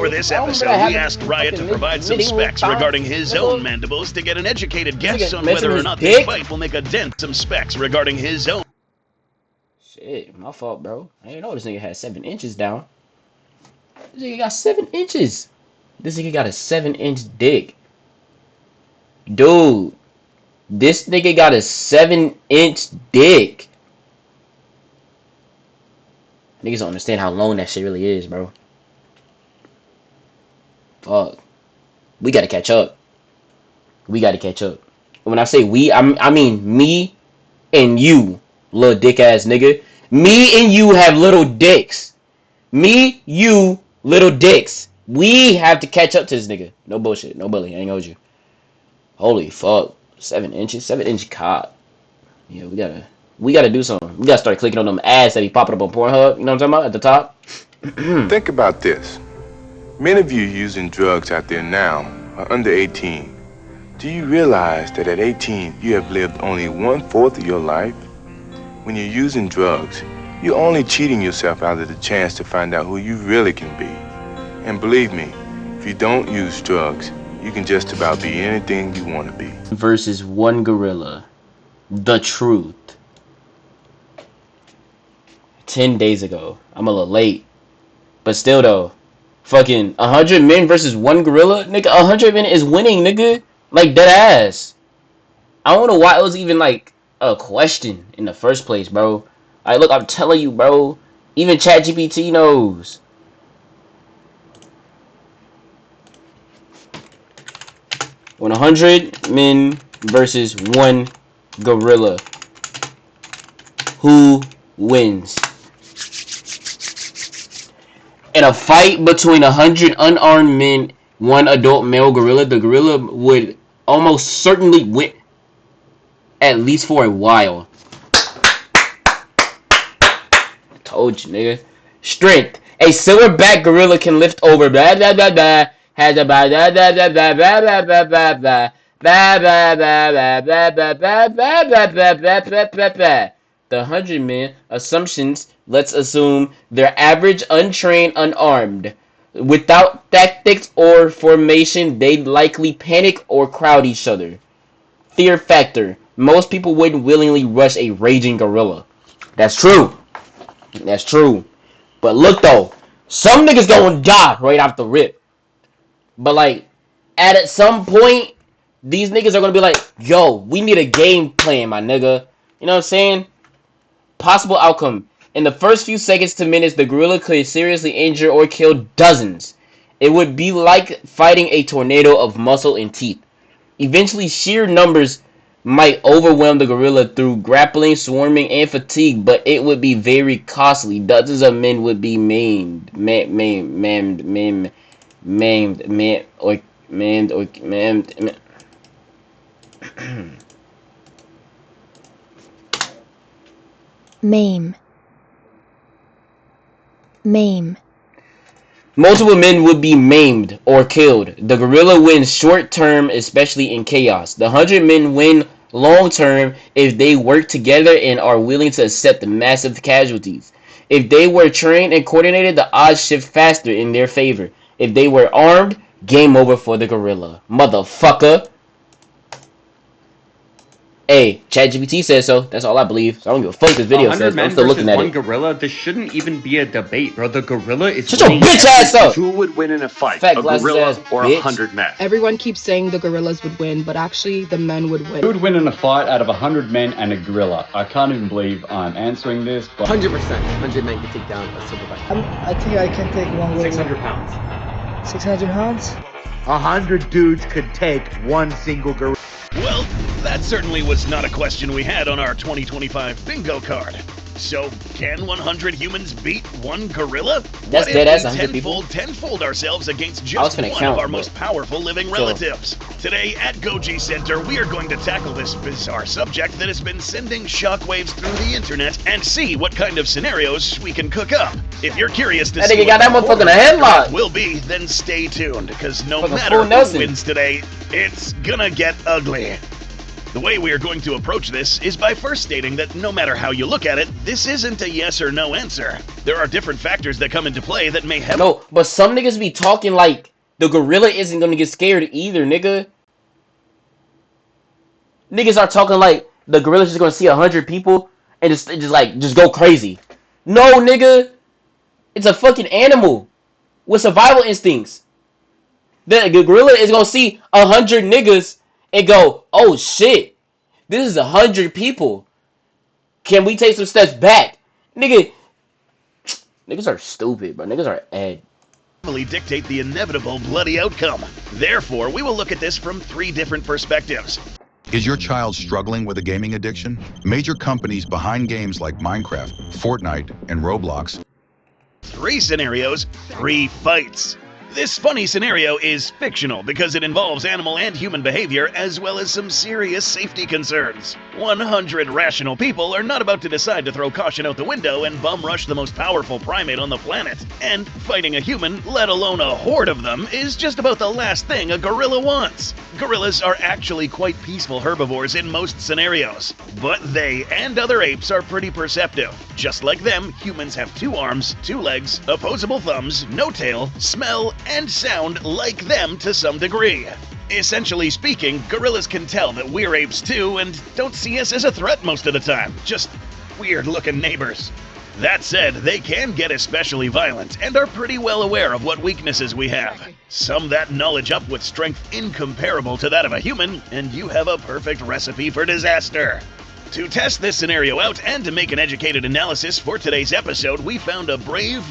For this episode, we asked Riot to provide some specs regarding his own mandibles to get an educated guess on whether or not this fight will make a dent. Some specs regarding his own. Shit, my fault, bro. I didn't know this nigga had 7 inches down. This nigga got 7 inches. This nigga got a 7-inch dick. Dude, this nigga got a 7-inch dick. Niggas don't understand how long that shit really is, bro. Fuck. We gotta catch up. We gotta catch up. When I say we, I mean me and you, little dick ass nigga. Me and you have little dicks. Me, you, little dicks. We have to catch up to this nigga. No bullshit. No bully. I ain't hold you. Holy fuck. 7 inches? 7-inch cock. Yeah, we gotta do something. We gotta start clicking on them ads that be popping up on Pornhub. You know what I'm talking about? At the top. Think about this. Many of you using drugs out there now are under 18. Do you realize that at 18, you have lived only 1/4 of your life? When you're using drugs, you're only cheating yourself out of the chance to find out who you really can be. And believe me, if you don't use drugs, you can just about be anything you want to be. Versus one gorilla. The truth. 10 days ago. I'm a little late. But still though. Fucking 100 men versus one gorilla? Nigga, 100 men is winning, nigga. Like, dead ass. I don't know why it was even, like, a question in the first place, bro. Like, look, I'm telling you, bro. Even ChatGPT knows. When 100 men versus one gorilla, who wins? In a fight between 100 unarmed men, one adult male gorilla, the gorilla would almost certainly win, at least for a while. I told you, nigga. Strength. A silverback gorilla can lift over blah blah blah blah. Has a blah blah blah blah blah blah blah blah blah blah. Blah blah blah blah blah blah blah blah blah blah blah blah blah blah. The 100 men assumptions, let's assume they're average, untrained, unarmed. Without tactics or formation, they'd likely panic or crowd each other. Fear factor. Most people wouldn't willingly rush a raging gorilla. That's true. That's true. But look though, some niggas gonna die right off the rip. But like, at some point, these niggas are gonna be like, yo, we need a game plan, my nigga. You know what I'm saying? Possible outcome. In the first few seconds to minutes, the gorilla could seriously injure or kill dozens. It would be like fighting a tornado of muscle and teeth. Eventually, sheer numbers might overwhelm the gorilla through grappling, swarming, and fatigue, but it would be very costly. Dozens of men would be maimed. Maim. Multiple men would be maimed or killed. The gorilla wins short term, especially in chaos. The 100 men win long term if they work together and are willing to accept the massive casualties. If they were trained and coordinated, the odds shift faster in their favor. If they were armed, game over for the gorilla. Motherfucker. Hey, ChatGPT says so. That's all I believe. So I don't give a fuck this video says. I'm still looking at one it. gorilla. This shouldn't even be a debate, bro. The gorilla is. Shut your bitch ass up. Who would win in a fight? Fat A glasses gorilla ass or bitch. 100 men? Everyone keeps saying the gorillas would win, but actually the men would win. Who would win in a fight out of 100 men and a gorilla? I can't even believe I'm answering this, but 100%. 100 men can take down a silverback. I think I can take one gorilla. 600 pounds. 600 pounds? 100 dudes could take one single gorilla. Well, that certainly was not a question we had on our 2025 bingo card. So, can 100 humans beat one gorilla? That's dead ass 100 people. Tenfold ourselves against just one of our most powerful living relatives. Today at Goji Center, we are going to tackle this bizarre subject that has been sending shockwaves through the internet and see what kind of scenarios we can cook up. If you're curious to see got that motherfucker in a headlock will be, then stay tuned, because no Fucking matter Full who Nelson. wins today, it's gonna get ugly. The way we are going to approach this is by first stating that no matter how you look at it, this isn't a yes or no answer. There are different factors that come into play that may have— No, but some niggas be talking like the gorilla isn't gonna get scared either, nigga. Niggas are talking like the gorilla's just gonna see 100 people and just go crazy. No, nigga. It's a fucking animal with survival instincts. The gorilla is gonna see 100 niggas and go, oh shit, this is 100 people. Can we take some steps back? Niggas are stupid, bro. Niggas are ed. Dictate the inevitable bloody outcome. Therefore, we will look at this from 3 different perspectives. Is your child struggling with a gaming addiction? Major companies behind games like Minecraft, Fortnite, and Roblox. 3 scenarios, 3 fights. This funny scenario is fictional because it involves animal and human behavior as well as some serious safety concerns. 100 rational people are not about to decide to throw caution out the window and bum rush the most powerful primate on the planet. And fighting a human, let alone a horde of them, is just about the last thing a gorilla wants. Gorillas are actually quite peaceful herbivores in most scenarios, but they and other apes are pretty perceptive. Just like them, humans have 2 arms, 2 legs, opposable thumbs, no tail, smell, and sound like them to some degree. Essentially speaking, gorillas can tell that we're apes too and don't see us as a threat most of the time, just weird-looking neighbors. That said, they can get especially violent and are pretty well aware of what weaknesses we have. Sum that knowledge up with strength incomparable to that of a human, and you have a perfect recipe for disaster. To test this scenario out and to make an educated analysis for today's episode, we found a brave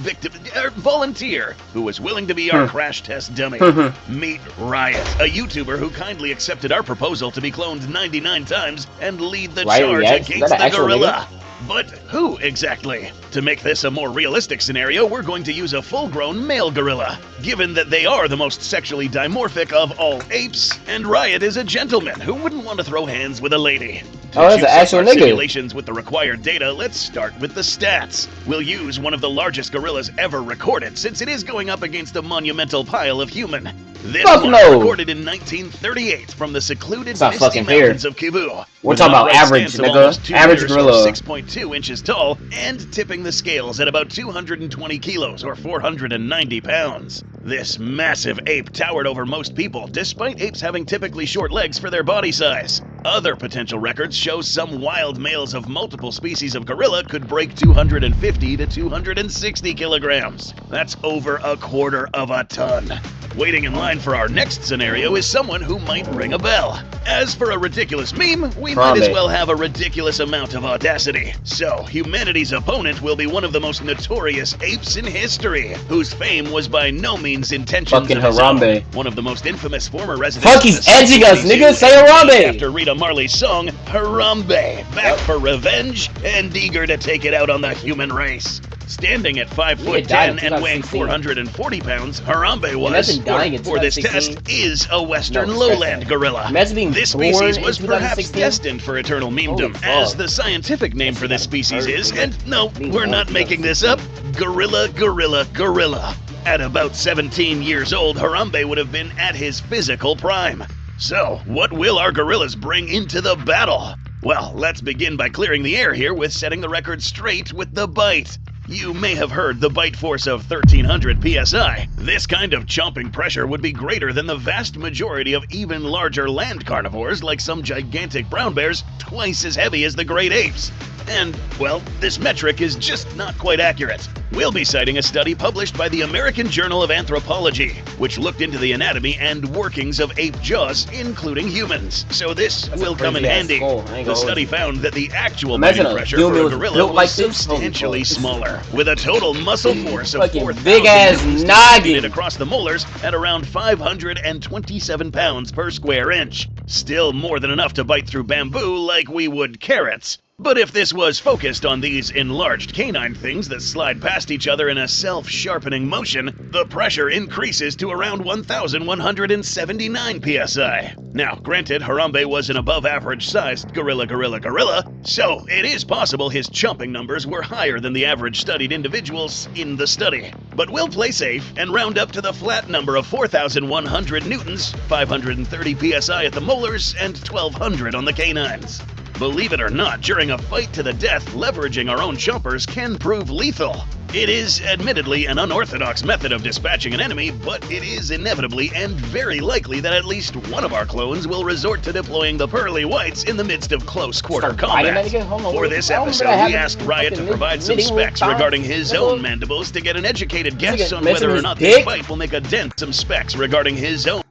volunteer who was willing to be our crash test dummy. Meet Riot, a YouTuber who kindly accepted our proposal to be cloned 99 times and lead the charge against the gorilla. But who exactly? To make this a more realistic scenario, we're going to use a full-grown male gorilla, given that they are the most sexually dimorphic of all apes, and Riot is a gentleman who wouldn't want to throw hands with a lady. Oh, that's an actual nigga. Simulations with the required data, let's start with the stats. We'll use one of the largest gorillas ever recorded, since it is going up against a monumental pile of human. This one recorded in 1938 from the secluded misty mountains of Kivu. We're talking about average, nigga. Average gorilla. 6.2 inches tall and tipping the scales at about 220 kilos or 490 pounds. This massive ape towered over most people, despite apes having typically short legs for their body size. Other potential records show some wild males of multiple species of gorilla could break 250 to 260 kilograms. That's over a quarter of a ton. Waiting in line for our next scenario is someone who might ring a bell. As for a ridiculous meme, we might as well have a ridiculous amount of audacity. So, humanity's opponent will be one of the most notorious apes in history, whose fame was by no means intentions of his own. One of the most infamous former residents. Fuck, he's edging us, nigga. Say Harambe. After Rita Marley's song, Harambe, back for revenge and eager to take it out on the human race. Standing at 5'10" and weighing 440 pounds, Harambe was, for this test, is a western lowland gorilla. This species was perhaps destined for eternal memedom, as the scientific name for this species is, and no, we're not making this up, gorilla, gorilla, gorilla. At about 17 years old, Harambe would have been at his physical prime. So, what will our gorillas bring into the battle? Well, let's begin by clearing the air here with setting the record straight with the bite. You may have heard the bite force of 1300 psi. This kind of chomping pressure would be greater than the vast majority of even larger land carnivores like some gigantic brown bears, twice as heavy as the great apes. And, well, this metric is just not quite accurate. We'll be citing a study published by the American Journal of Anthropology, which looked into the anatomy and workings of ape jaws, including humans. So this will come in handy. The study found that the actual biting pressure for a gorilla was substantially smaller, with a total muscle force of 4,000 distributed across the molars at around 527 pounds per square inch. Still more than enough to bite through bamboo like we would carrots. But if this was focused on these enlarged canine things that slide past each other in a self-sharpening motion, the pressure increases to around 1,179 psi. Now, granted, Harambe was an above-average-sized gorilla, so it is possible his chomping numbers were higher than the average studied individuals in the study. But we'll play safe and round up to the flat number of 4,100 newtons, 530 psi at the molars, and 1,200 on the canines. Believe it or not, during a fight to the death, leveraging our own chompers can prove lethal. It is admittedly an unorthodox method of dispatching an enemy, but it is inevitably and very likely that at least one of our clones will resort to deploying the pearly whites in the midst of close quarter combat. For this episode, we asked Riot to provide some specs regarding his own mandibles to get an educated guess on whether or not this fight will make a dent. Some specs regarding his own.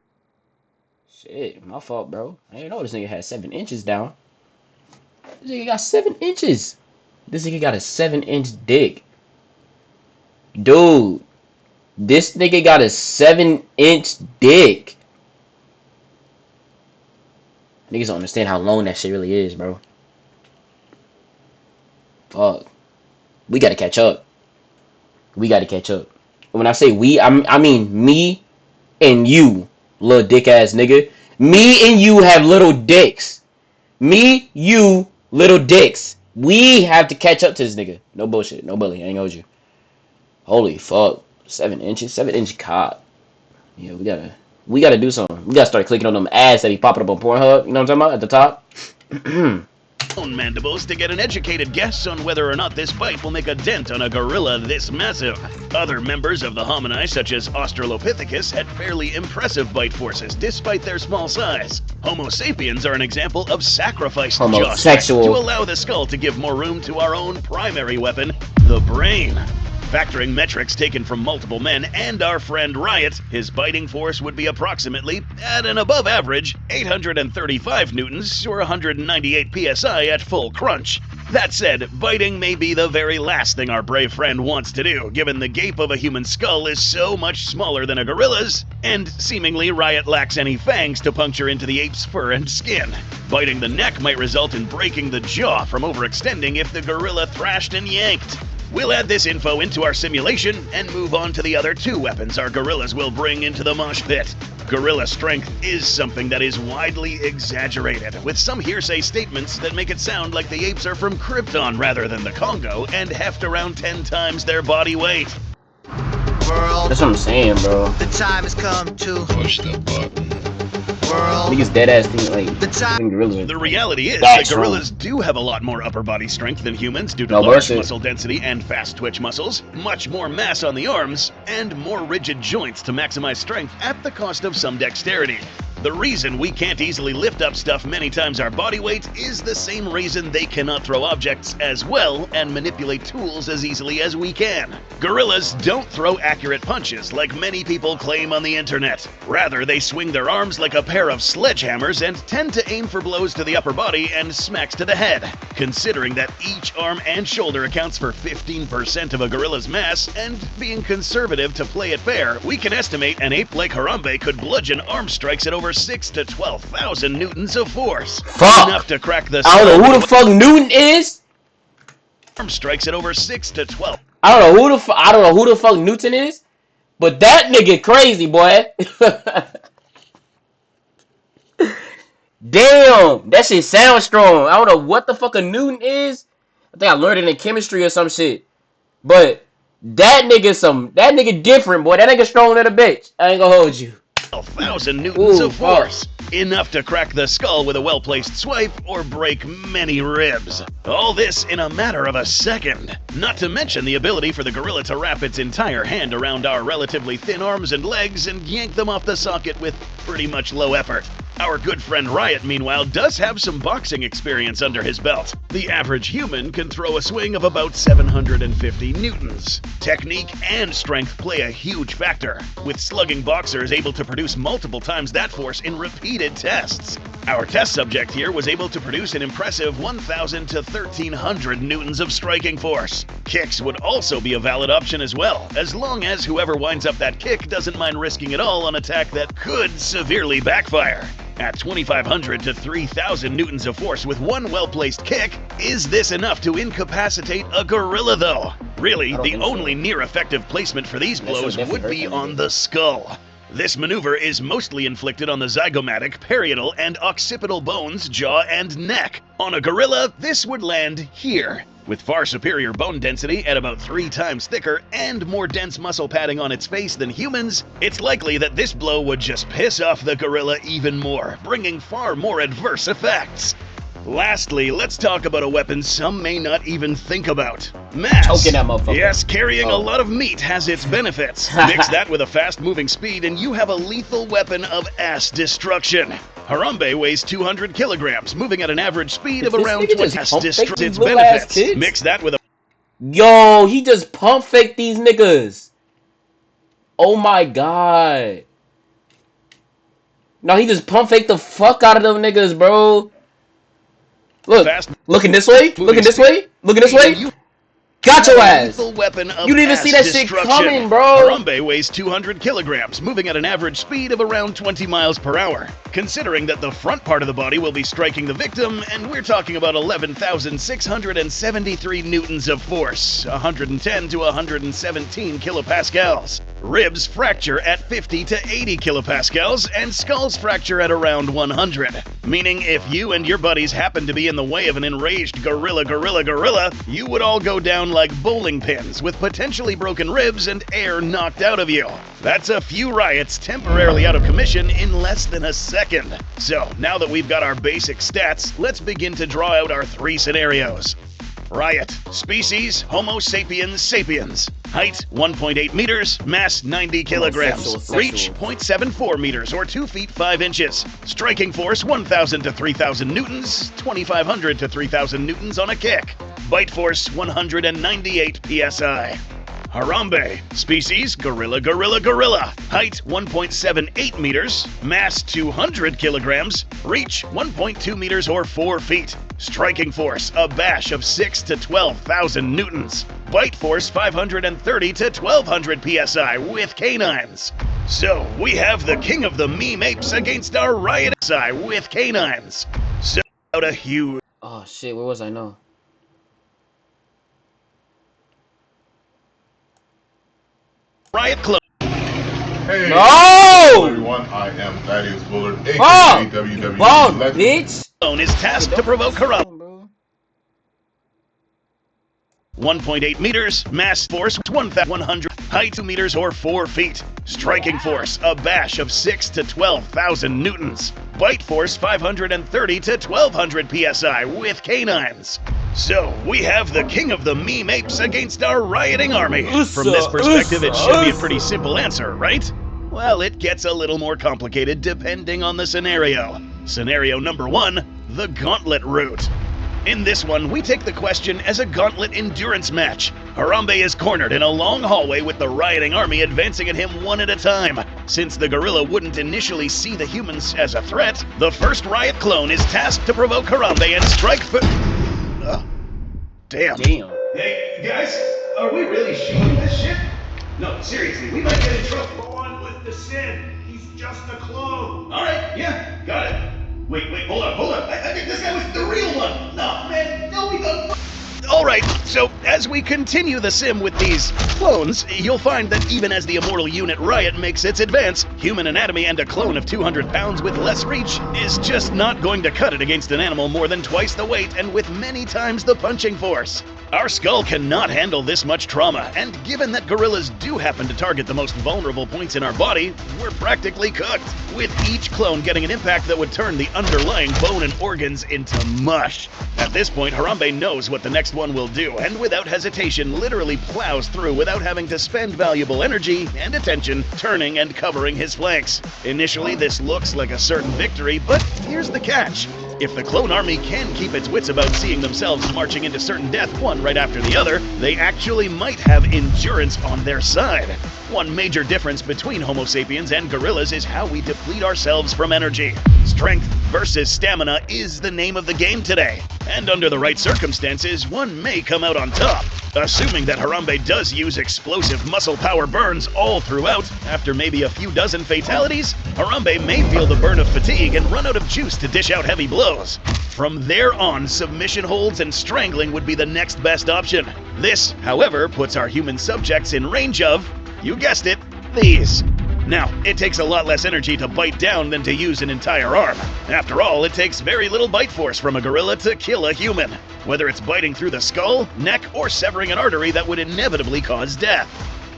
Shit, my fault, bro. I didn't know this nigga had 7 inches down. This nigga got 7 inches. This nigga got a 7-inch dick. Dude, this nigga got a 7-inch dick. Niggas don't understand how long that shit really is, bro. Fuck. We gotta catch up. We gotta catch up. When I say we, I mean me and you, little dick ass nigga. Me and you have little dicks. Me, you, little dicks. We have to catch up to this nigga. No bullshit. No bully. I ain't gonna hold you. Holy fuck. 7 inches? 7-inch cock. Yeah, we gotta do something. We gotta start clicking on them ads that be popping up on Pornhub. You know what I'm talking about? At the top. Own mandibles to get an educated guess on whether or not this bite will make a dent on a gorilla this massive. Other members of the homini, such as Australopithecus, had fairly impressive bite forces despite their small size. Homo sapiens are an example of sacrificed jaw strength to allow the skull to give more room to our own primary weapon, the brain. Factoring metrics taken from multiple men and our friend Riot, his biting force would be approximately, at an above average, 835 newtons or 198 psi at full crunch. That said, biting may be the very last thing our brave friend wants to do, given the gape of a human skull is so much smaller than a gorilla's, and seemingly Riot lacks any fangs to puncture into the ape's fur and skin. Biting the neck might result in breaking the jaw from overextending if the gorilla thrashed and yanked. We'll add this info into our simulation and move on to the other 2 weapons our gorillas will bring into the mosh pit. Gorilla strength is something that is widely exaggerated, with some hearsay statements that make it sound like the apes are from Krypton rather than the Congo and heft around 10 times their body weight. That's what I'm saying, bro. The time has come to push the button. Niggas dead ass think like gorillas. The reality is that gorillas do have a lot more upper body strength than humans due to large muscle density and fast twitch muscles, much more mass on the arms, and more rigid joints to maximize strength at the cost of some dexterity. The reason we can't easily lift up stuff many times our body weight is the same reason they cannot throw objects as well and manipulate tools as easily as we can. Gorillas don't throw accurate punches like many people claim on the internet. Rather, they swing their arms like a pair of sledgehammers and tend to aim for blows to the upper body and smacks to the head. Considering that each arm and shoulder accounts for 15% of a gorilla's mass, and being conservative to play it fair, we can estimate an ape like Harambe could bludgeon arm strikes at over 6,000 to 12,000 newtons of force. Fuck! Enough to crack the I don't know who the fuck Newton is. Arm strikes at over 6 to 12. I don't know who the fuck Newton is, but that nigga crazy, boy. Damn, that shit sounds strong. I don't know what the fuck a Newton is. I think I learned it in chemistry or some shit. But that nigga different, boy. That nigga stronger than a bitch. I ain't gonna hold you. 12,000 newtons of force. Enough to crack the skull with a well-placed swipe or break many ribs. All this in a matter of a second. Not to mention the ability for the gorilla to wrap its entire hand around our relatively thin arms and legs and yank them off the socket with pretty much low effort. Our good friend Riot, meanwhile, does have some boxing experience under his belt. The average human can throw a swing of about 750 newtons. Technique and strength play a huge factor, with slugging boxers able to produce multiple times that force in repeated tests. Our test subject here was able to produce an impressive 1,000 to 1,300 newtons of striking force. Kicks would also be a valid option as well, as long as whoever winds up that kick doesn't mind risking it all on attack that could severely backfire. At 2,500 to 3,000 newtons of force with one well-placed kick, is this enough to incapacitate a gorilla though? Really, the only near-effective placement for these blows would be on the skull. This maneuver is mostly inflicted on the zygomatic, parietal, and occipital bones, jaw, and neck. On a gorilla, this would land here. With far superior bone density at about 3 times thicker and more dense muscle padding on its face than humans, it's likely that this blow would just piss off the gorilla even more, bringing far more adverse effects. Lastly, let's talk about a weapon some may not even think about. Mass. Choking that motherfucker. Yes, carrying a lot of meat has its benefits. Mix that with a fast-moving speed and you have a lethal weapon of ass destruction. Harambe weighs 200 kilograms, moving at an average speed of around 20. Ass destructs its benefits. Mix that with a... Yo, he just pump faked these niggas. Oh my god. No, he just pump faked the fuck out of them niggas, bro. Look, looking this way, looking this way, looking this way. Got your ass! You didn't even see that shit coming, bro! Harambe weighs 200 kilograms, moving at an average speed of around 20 miles per hour. Considering that the front part of the body will be striking the victim, and we're talking about 11,673 newtons of force, 110 to 117 kilopascals. Ribs fracture at 50 to 80 kilopascals, and skulls fracture at around 100. Meaning if you and your buddies happen to be in the way of an enraged gorilla, you would all go down like bowling pins with potentially broken ribs and air knocked out of you. That's a few riots temporarily out of commission in less than a second. So now that we've got our basic stats, let's begin to draw out our 3 scenarios. Riot. Species, Homo sapiens sapiens. Height, 1.8 meters. Mass, 90 kilograms. Reach, 0.74 meters or 2 feet 5 inches. Striking force, 1,000 to 3,000 newtons. 2,500 to 3,000 newtons on a kick. Bite force, 198 psi. Harambe. Species, gorilla. Height, 1.78 meters. Mass, 200 kilograms. Reach, 1.2 meters or 4 feet. Striking force, a bash of 6,000 to 12,000 newtons. Bite force, 530 to 1,200 psi with canines. So, we have the king of the meme apes against our riot psi with canines. So, out a huge... Oh shit, where was I now? Riot clone. Hey, no! everyone, I am Thaddeus Bullard, aka WWE Legend. Bitch! Clone is tasked to provoke Harambe. 1.8 meters, mass force 1,100, height 2 meters or 4 feet. Striking force, a bash of 6,000 to 12,000 newtons. Bite force 530 to 1,200 psi with canines. So, we have the king of the meme apes against our rioting army. From this perspective, it should be a pretty simple answer, right? Well, it gets a little more complicated depending on the scenario. Scenario number 1, the gauntlet route. In this one, we take the question as a gauntlet endurance match. Harambe is cornered in a long hallway with the rioting army advancing at him one at a time. Since the gorilla wouldn't initially see the humans as a threat, the first riot clone is tasked to provoke Harambe and strike for... Damn. Hey, guys, are we really shooting this shit? No, seriously, we might get in trouble. Go on with the sin. He's just a clone. Alright, yeah, got it. Wait, hold on. I think this guy was the real one. No, man, no, we don't. Alright, so as we continue the sim with these clones, you'll find that even as the immortal unit Riot makes its advance, human anatomy and a clone of 200 pounds with less reach is just not going to cut it against an animal more than twice the weight and with many times the punching force. Our skull cannot handle this much trauma, and given that gorillas do happen to target the most vulnerable points in our body, we're practically cooked, with each clone getting an impact that would turn the underlying bone and organs into mush. At this point, Harambe knows what the next one will do, and without hesitation literally plows through without having to spend valuable energy and attention turning and covering his flanks. Initially, this looks like a certain victory, but here's the catch. If the clone army can keep its wits about seeing themselves marching into certain death one right after the other, they actually might have endurance on their side. One major difference between Homo sapiens and gorillas is how we deplete ourselves from energy. Strength versus stamina is the name of the game today, and under the right circumstances, one may come out on top. Assuming that Harambe does use explosive muscle power burns all throughout, after maybe a few dozen fatalities, Harambe may feel the burn of fatigue and run out of juice to dish out heavy blows. From there on, submission holds and strangling would be the next best option. This, however, puts our human subjects in range of, you guessed it, these. Now, it takes a lot less energy to bite down than to use an entire arm. After all, it takes very little bite force from a gorilla to kill a human, whether it's biting through the skull, neck, or severing an artery that would inevitably cause death.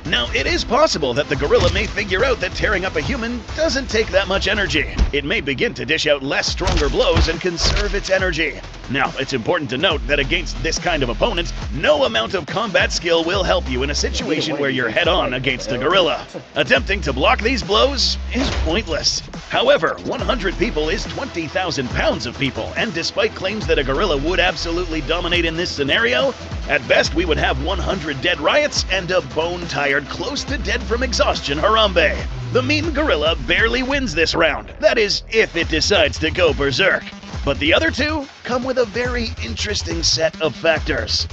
Now, it is possible that the gorilla may figure out that tearing up a human doesn't take that much energy. It may begin to dish out less stronger blows and conserve its energy. Now, it's important to note that against this kind of opponent, no amount of combat skill will help you in a situation where you're head-on against a gorilla. Attempting to block these blows is pointless. However, 100 people is 20,000 pounds of people, and despite claims that a gorilla would absolutely dominate in this scenario, at best we would have 100 dead riots and a bone-tired, close to dead from exhaustion Harambe. The mean gorilla barely wins this round, that is, if it decides to go berserk. But the other two come with a very interesting set of factors.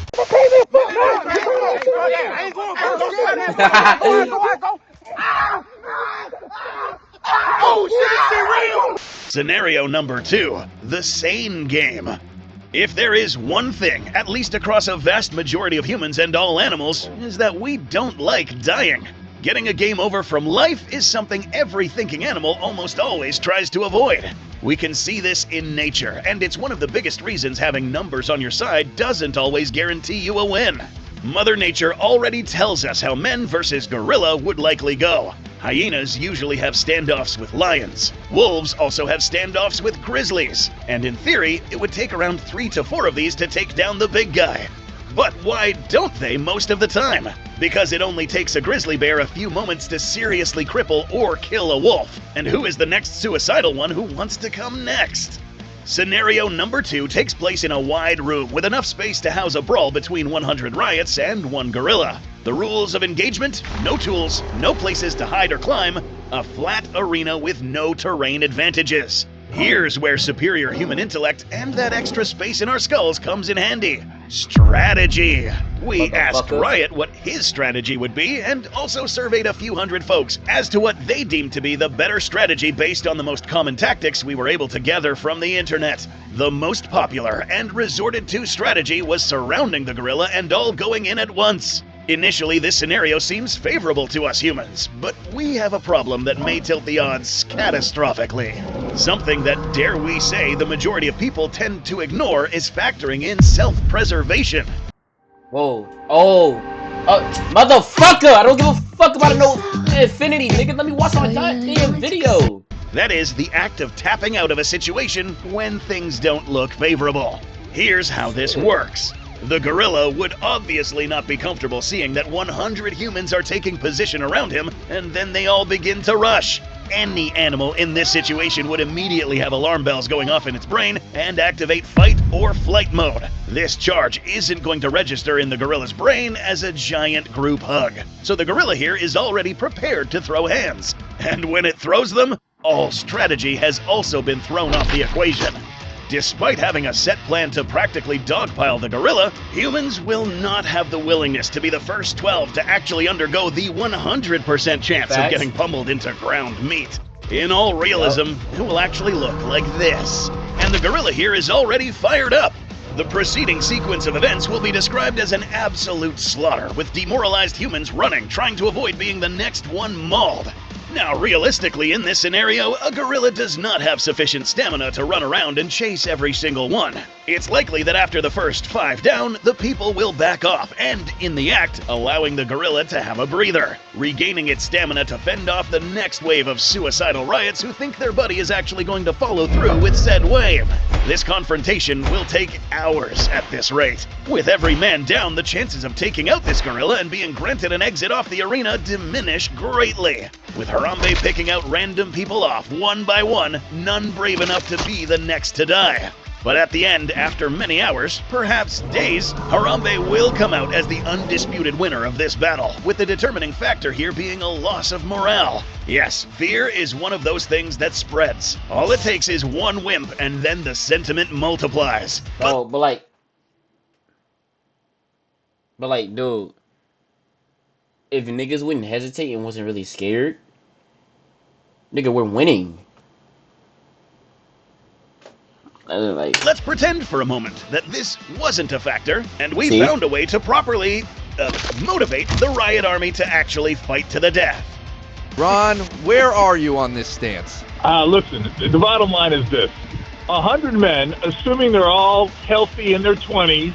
Scenario number 2, the sane game. If there is one thing, at least across a vast majority of humans and all animals, is that we don't like dying. Getting a game over from life is something every thinking animal almost always tries to avoid. We can see this in nature, and it's one of the biggest reasons having numbers on your side doesn't always guarantee you a win. Mother Nature already tells us how men versus gorilla would likely go. Hyenas usually have standoffs with lions. Wolves also have standoffs with grizzlies. And in theory, it would take around 3 to 4 of these to take down the big guy. But why don't they most of the time? Because it only takes a grizzly bear a few moments to seriously cripple or kill a wolf. And who is the next suicidal one who wants to come next? Scenario number 2 takes place in a wide room with enough space to house a brawl between 100 riots and 1 gorilla. The rules of engagement: no tools, no places to hide or climb, a flat arena with no terrain advantages. Here's where superior human intellect and that extra space in our skulls comes in handy. Strategy. We asked Riot what his strategy would be and also surveyed a few hundred folks as to what they deemed to be the better strategy based on the most common tactics we were able to gather from the internet. The most popular and resorted to strategy was surrounding the gorilla and all going in at once. Initially, this scenario seems favorable to us humans, but we have a problem that may tilt the odds catastrophically. Something that, dare we say, the majority of people tend to ignore is factoring in self-preservation. Whoa. Oh, motherfucker! I don't give a fuck about no infinity, nigga. Let me watch my goddamn video. That is the act of tapping out of a situation when things don't look favorable. Here's how this works. The gorilla would obviously not be comfortable seeing that 100 humans are taking position around him, and then they all begin to rush. Any animal in this situation would immediately have alarm bells going off in its brain and activate fight or flight mode. This charge isn't going to register in the gorilla's brain as a giant group hug. So the gorilla here is already prepared to throw hands. And when it throws them, all strategy has also been thrown off the equation. Despite having a set plan to practically dogpile the gorilla, humans will not have the willingness to be the first 12 to actually undergo the 100% chance of getting pummeled into ground meat. In all realism, it will actually look like this. And the gorilla here is already fired up. The preceding sequence of events will be described as an absolute slaughter, with demoralized humans running, trying to avoid being the next one mauled. Now, realistically, in this scenario, a gorilla does not have sufficient stamina to run around and chase every single one. It's likely that after the first 5 down, the people will back off, and in the act, allowing the gorilla to have a breather, regaining its stamina to fend off the next wave of suicidal riots who think their buddy is actually going to follow through with said wave. This confrontation will take hours at this rate. With every man down, the chances of taking out this gorilla and being granted an exit off the arena diminish greatly. With Harambe picking out random people off one by one, none brave enough to be the next to die. But at the end, after many hours, perhaps days, Harambe will come out as the undisputed winner of this battle, with the determining factor here being a loss of morale. Yes, fear is one of those things that spreads. All it takes is one wimp, and then the sentiment multiplies. But like... But like, dude, if niggas wouldn't hesitate and wasn't really scared, nigga, we're winning. Like, let's pretend for a moment that this wasn't a factor, and we see? found a way to properly motivate the Riot Army to actually fight to the death. Ron, where are you on this stance? Listen, the bottom line is this. 100 men, assuming they're all healthy in their 20s,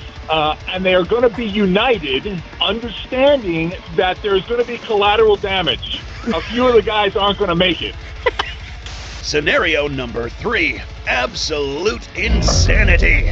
and they are going to be united, understanding that there's going to be collateral damage. A few of the guys aren't going to make it. Scenario number 3, absolute insanity.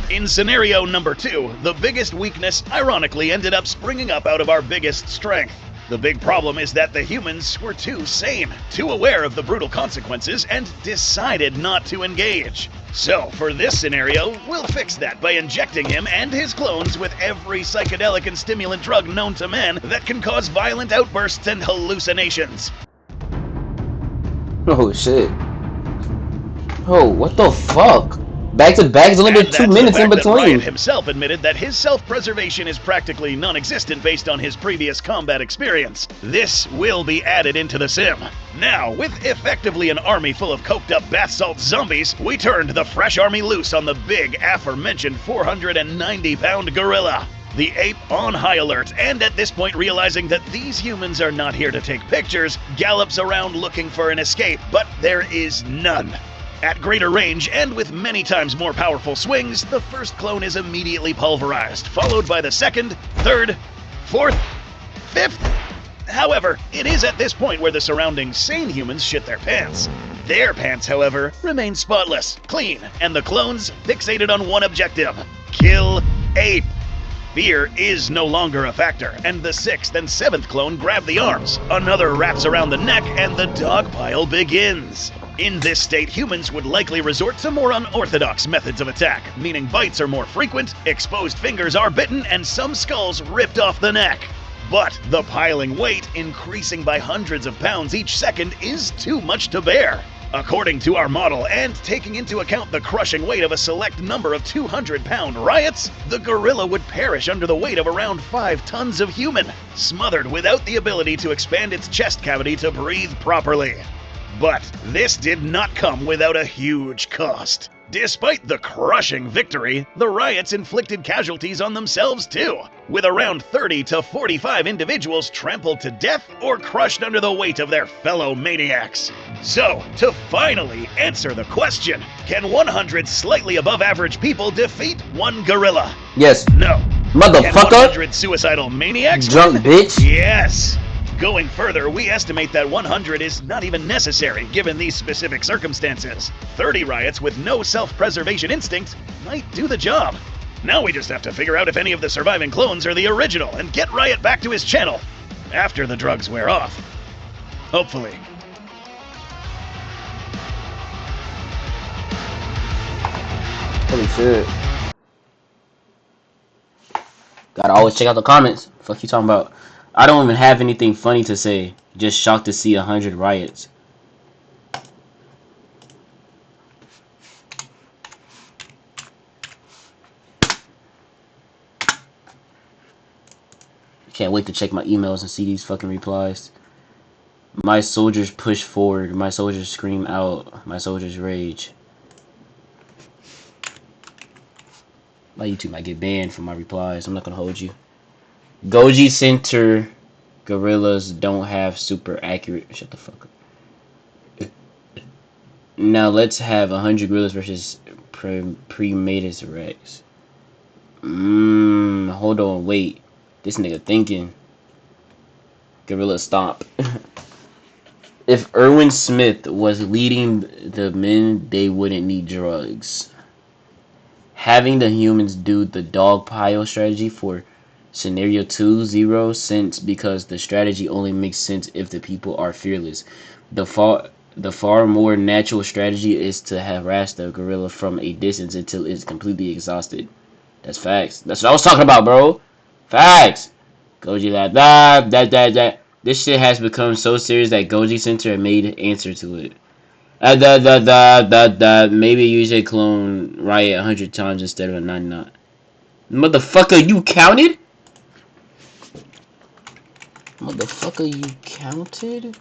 In scenario number 2, the biggest weakness ironically ended up springing up out of our biggest strength. The big problem is that the humans were too sane, too aware of the brutal consequences, and decided not to engage. So, for this scenario, we'll fix that by injecting him and his clones with every psychedelic and stimulant drug known to man that can cause violent outbursts and hallucinations. Oh shit. Oh, what the fuck? Back to back, it's only been 2 minutes in between. Riot himself admitted that his self-preservation is practically non-existent based on his previous combat experience. This will be added into the sim. Now, with effectively an army full of coked-up bath salt zombies, we turned the fresh army loose on the big, aforementioned 490-pound gorilla. The ape, on high alert, and at this point realizing that these humans are not here to take pictures, gallops around looking for an escape, but there is none. At greater range, and with many times more powerful swings, the first clone is immediately pulverized, followed by the second, third, fourth, fifth. However, it is at this point where the surrounding sane humans shit their pants. Their pants, however, remain spotless, clean, and the clones fixated on one objective: kill ape. Fear is no longer a factor, and the 6th and 7th clone grab the arms. Another wraps around the neck, and the dogpile begins. In this state, humans would likely resort to more unorthodox methods of attack, meaning bites are more frequent, exposed fingers are bitten, and some skulls ripped off the neck. But the piling weight, increasing by hundreds of pounds each second, is too much to bear. According to our model, and taking into account the crushing weight of a select number of 200-pound riots, the gorilla would perish under the weight of around 5 tons of human, smothered without the ability to expand its chest cavity to breathe properly. But this did not come without a huge cost. Despite the crushing victory, the riots inflicted casualties on themselves too, with around 30 to 45 individuals trampled to death or crushed under the weight of their fellow maniacs. So, to finally answer the question, can 100 slightly above average people defeat one gorilla? Yes. No. Motherfucker. Can 100 suicidal maniacs? Drunk bitch. Yes. Going further, we estimate that 100 is not even necessary given these specific circumstances. 30 riots with no self-preservation instinct might do the job. Now we just have to figure out if any of the surviving clones are the original and get Riot back to his channel after the drugs wear off. Hopefully. Holy shit. Gotta always check out the comments. Fuck you talking about? I don't even have anything funny to say. Just shocked to see 100 riots. Can't wait to check my emails and see these fucking replies. My soldiers push forward. My soldiers scream out. My soldiers rage. My YouTube might get banned for my replies. I'm not gonna hold you. Goji Center gorillas don't have super accurate. Shut the fuck up. Now let's have 100 gorillas versus Primatus Rex. Hold on, wait. This nigga thinking. Gorilla stomp. If Erwin Smith was leading the men, they wouldn't need drugs. Having the humans do the dog pile strategy for Scenario 2, 0 sense because the strategy only makes sense if the people are fearless. The far more natural strategy is to harass the gorilla from a distance until it's completely exhausted. That's facts. That's what I was talking about, bro. Facts. Goji that. This shit has become so serious that Goji Center made an answer to it. Maybe use a clone Riot 100 times instead of a 99. Motherfucker, you counted? Motherfucker, you counted?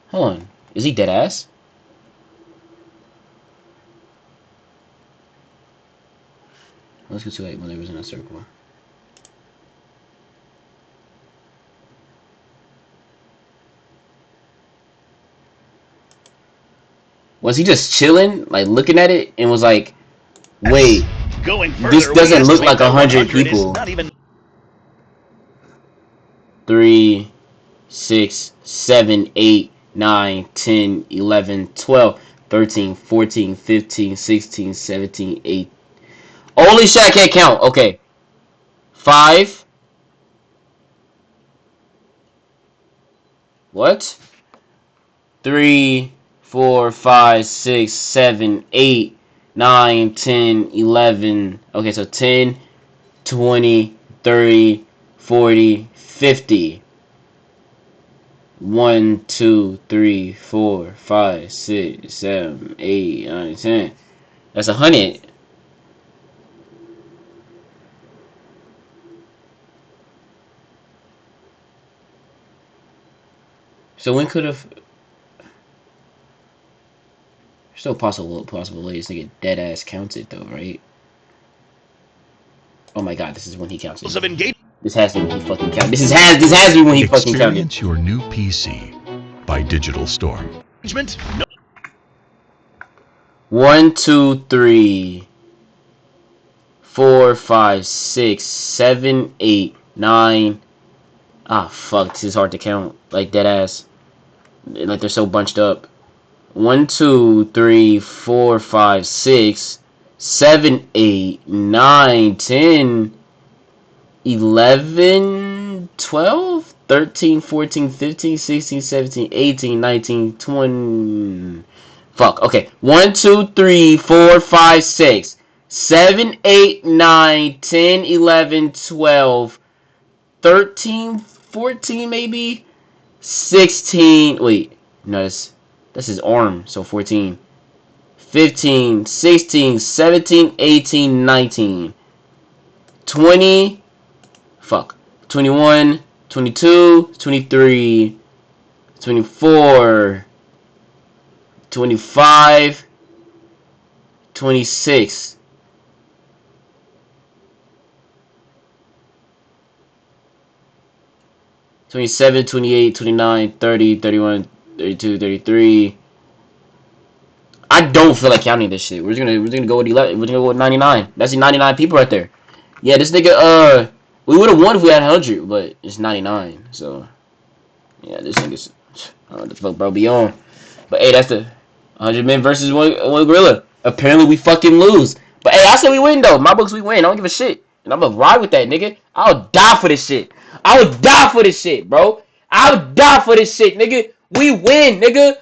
Hold on. Is he dead ass? Let's go to 8 when there was in a circle. Was he just chilling, like looking at it, and was like, wait, this doesn't look like 100 people. 3, 6, 7, 8, 9, 10, 11, 12, 13, 14, 15, 16, 17, 18. Only shit I can't count. Okay. 5. What? 3, 4, 5, 6, 7, 8, 9, 10, 11. Okay, so 10, 20, 30, 40, 50. 1, 2, 3, 4, 5, 6, 7, 8, 9, 10. That's 100. So when could have? Still possible ways to get dead ass counted though, right? Oh my god, this is when he counts. This has to be when he fucking counted. This has to be when he fucking counted. Experience your new PC by Digital Store. 1, 2, 3, 4, 5, 6, 7, 8, 9. Ah, fuck. This is hard to count. Like dead ass. Like they're so bunched up. 1, 2, 3, 4, 5, 6, 7, 8, 9, 10, 11, 12, 13, 14, 15, 16, 17, 18, 19, 20. Fuck. Okay. 1, 2, 3, 4, 5, 6, 7, 8, 9, 10, 11, 12, 13, 14 maybe? 16. Wait. No, that's his arm. So 14. 15, 16, 17, 18, 19. 20. Fuck. 21, 22, 23, 24, 25, 26. 27, 28, 29, 30, 31, 32, 33. I don't feel like counting this shit. We're just gonna go with 11. We're gonna go with 99. That's the 99 people right there. Yeah, this nigga. We would have won if we had 100, but it's 99. So yeah, this nigga's. I don't know what the fuck, bro. Be on. But hey, that's the 100 men versus one gorilla. Apparently we fucking lose. But hey, I said we win though. My books we win. I don't give a shit. And I'm gonna ride with that, nigga. I'll die for this shit. I would die for this shit, bro. I would die for this shit, nigga. We win, nigga.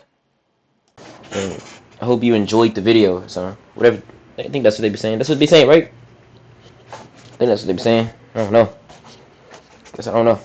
I hope you enjoyed the video, so whatever. I think that's what they be saying. That's what they be saying, right? I think that's what they be saying. I don't know. Guess I don't know.